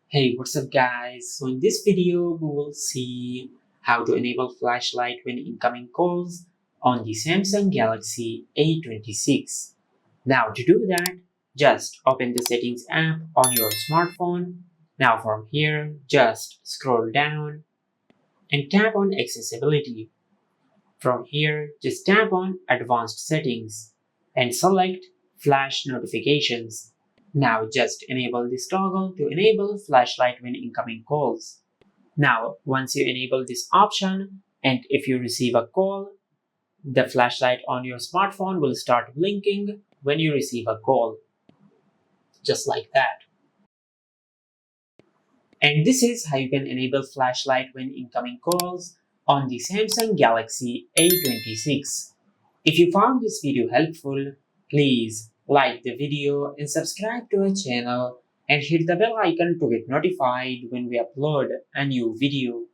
Hey, what's up guys? So in this video, we will see how to enable flashlight when incoming calls on the Samsung Galaxy A26. Now to do that, just open the settings app on your smartphone. Now from here, just scroll down and tap on accessibility. From here, just tap on advanced settings and select flash notifications. Now just enable this toggle to enable flashlight when incoming calls. Now, once you enable this option, and if you receive a call, the flashlight on your smartphone will start blinking when you receive a call, just like that. And this is how you can enable flashlight when incoming calls on the Samsung Galaxy A26. If you found this video helpful, please like the video and subscribe to our channel and hit the bell icon to get notified when we upload a new video.